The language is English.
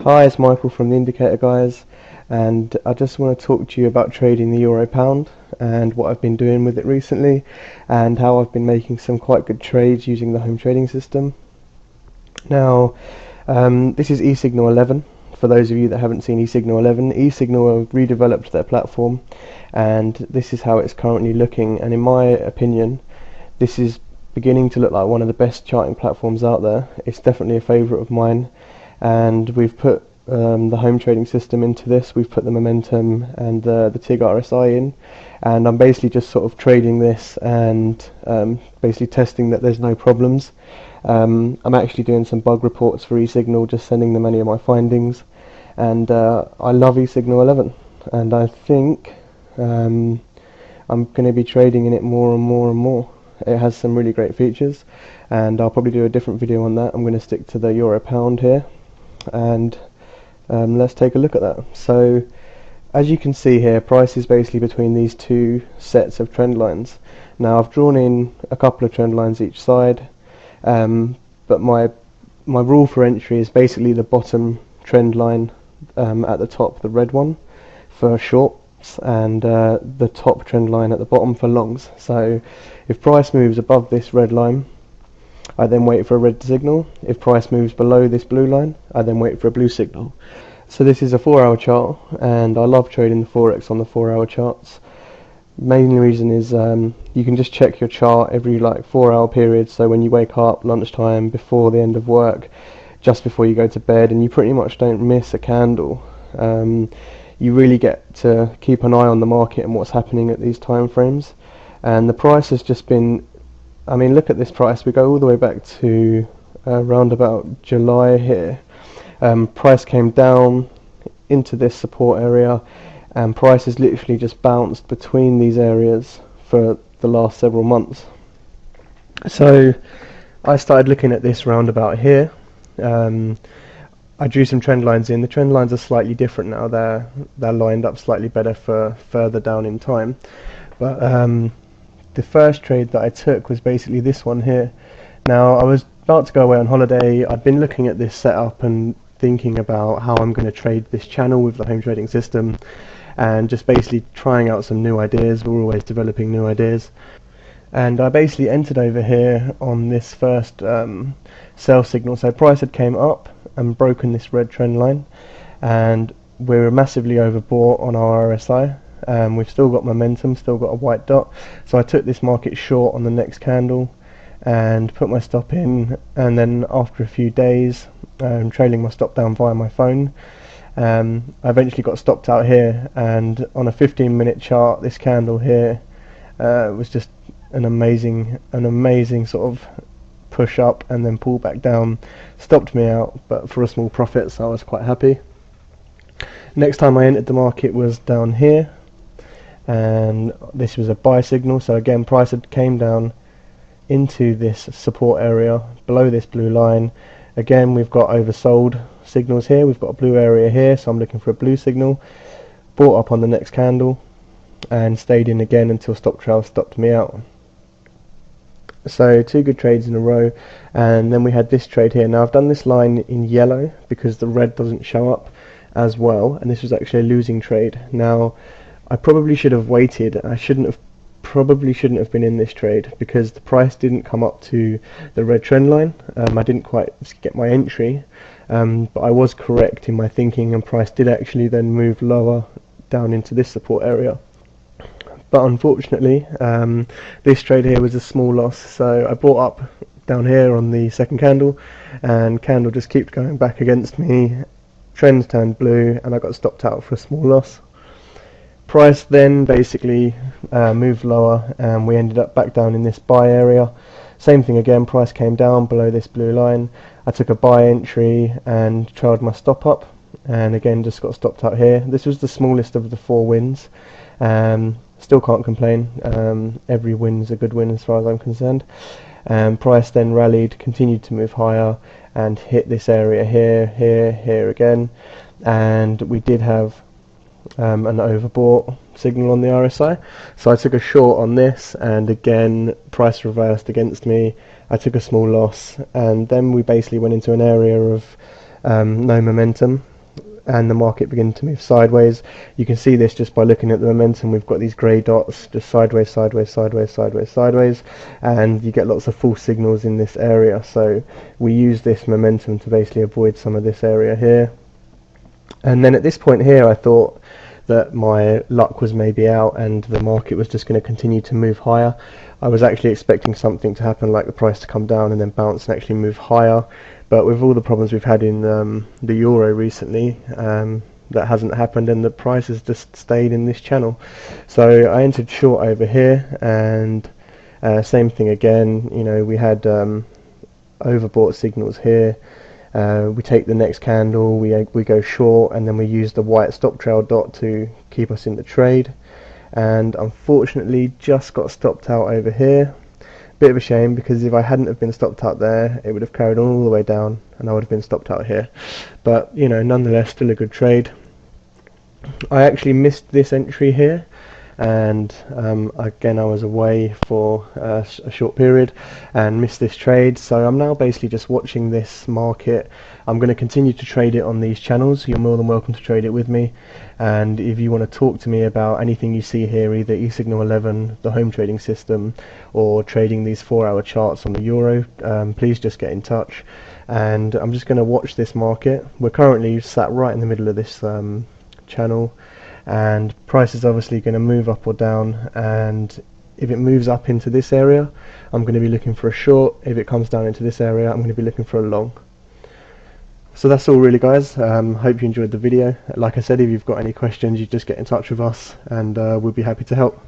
Hi, it's Michael from the Indicator Guys, and I just want to talk to you about trading the Euro Pound and what I've been doing with it recently, and how I've been making some quite good trades using the home trading system. Now, this is eSignal 11. For those of you that haven't seen eSignal 11, eSignal have redeveloped their platform, and this is how it's currently looking. And in my opinion, this is beginning to look like one of the best charting platforms out there. It's definitely a favourite of mine. And we've put the home trading system into this. We've put the momentum and the TIG RSI in, and I'm basically just sort of trading this and basically testing that there's no problems. I'm actually doing some bug reports for eSignal, just sending them any of my findings, and I love eSignal 11, and I think I'm going to be trading in it more and more and more. It has some really great features, and I'll probably do a different video on that. I'm going to stick to the Euro Pound here, and let's take a look at that. So as you can see here, price is basically between these two sets of trend lines. Now I've drawn in a couple of trend lines each side, but my rule for entry is basically the bottom trend line at the top, the red one, for shorts, and the top trend line at the bottom for longs. So if price moves above this red line, I then wait for a red signal. If price moves below this blue line, I then wait for a blue signal. So this is a 4-hour chart, and I love trading the Forex on the 4-hour charts. Main reason is you can just check your chart every 4-hour period, so when you wake up, lunchtime, before the end of work, just before you go to bed, and you pretty much don't miss a candle. You really get to keep an eye on the market and what's happening at these time frames. And the price has just been, I mean, look at this price. We go all the way back to around about July here. Price came down into this support area, and price has literally just bounced between these areas for the last several months. So I started looking at this roundabout here. I drew some trend lines in. The trend lines are slightly different now. They're lined up slightly better for further down in time. But the first trade that I took was basically this one here. Now I was about to go away on holiday. I'd been looking at this setup and thinking about how I'm going to trade this channel with the home trading system, and just basically trying out some new ideas. We're always developing new ideas, and I basically entered over here on this first sell signal. So price had came up and broken this red trend line, and we're massively overbought on our RSI. We've still got momentum, still got a white dot, so I took this market short on the next candle and put my stop in, and then after a few days, trailing my stop down via my phone, I eventually got stopped out here, and on a 15-minute chart, this candle here was just an amazing sort of push up and then pull back down, stopped me out, but for a small profit, so I was quite happy. Next time I entered the market was down here, and this was a buy signal. So again, price had came down into this support area below this blue line. Again, we've got oversold signals here. We've got a blue area here, so I'm looking for a blue signal. Bought up on the next candle and stayed in again until stop trail stopped me out. So 2 good trades in a row, and then we had this trade here. Now I've done this line in yellow because the red doesn't show up as well, and this was actually a losing trade. Now I probably should have waited. I probably shouldn't have been in this trade because the price didn't come up to the red trend line. I didn't quite get my entry, but I was correct in my thinking, and price did actually then move lower down into this support area. But unfortunately, this trade here was a small loss, so I bought up down here on the second candle, and candle just kept going back against me. Trends turned blue, and I got stopped out for a small loss. Price then basically moved lower, and we ended up back down in this buy area. Same thing again, price came down below this blue line. I took a buy entry and trailed my stop up, and again just got stopped out here. This was the smallest of the 4 wins. Still can't complain. Every win is a good win as far as I'm concerned. Price then rallied, continued to move higher, and hit this area here, here again, and we did have an overbought signal on the RSI, so I took a short on this, and again price reversed against me. I took a small loss, and then we basically went into an area of no momentum, and the market began to move sideways. You can see this just by looking at the momentum. We've got these grey dots just sideways, sideways, sideways, sideways, sideways, and you get lots of false signals in this area. So we use this momentum to basically avoid some of this area here. And then at this point here, I thought that my luck was maybe out and the market was just going to continue to move higher. I was actually expecting something to happen, like the price to come down and then bounce and actually move higher. But with all the problems we've had in the euro recently, that hasn't happened, and the price has just stayed in this channel. So I entered short over here, and same thing again. You know, we had overbought signals here. We take the next candle, we go short, and then we use the white stop trail dot to keep us in the trade. And unfortunately, just got stopped out over here. Bit of a shame, because if I hadn't have been stopped out there, it would have carried on all the way down and I would have been stopped out here. But you know, nonetheless, still a good trade. I actually missed this entry here, and again, I was away for a short period and missed this trade. So I'm now basically just watching this market. I'm going to continue to trade it on these channels. You're more than welcome to trade it with me, and if you want to talk to me about anything you see here, either eSignal 11, the home trading system, or trading these 4-hour charts on the euro, please just get in touch. And I'm just going to watch this market. We're currently sat right in the middle of this channel, and price is obviously going to move up or down, and if it moves up into this area, I'm going to be looking for a short. If it comes down into this area, I'm going to be looking for a long. So that's all really, guys. Hope you enjoyed the video. Like I said, if you've got any questions, you just get in touch with us, and we'll be happy to help.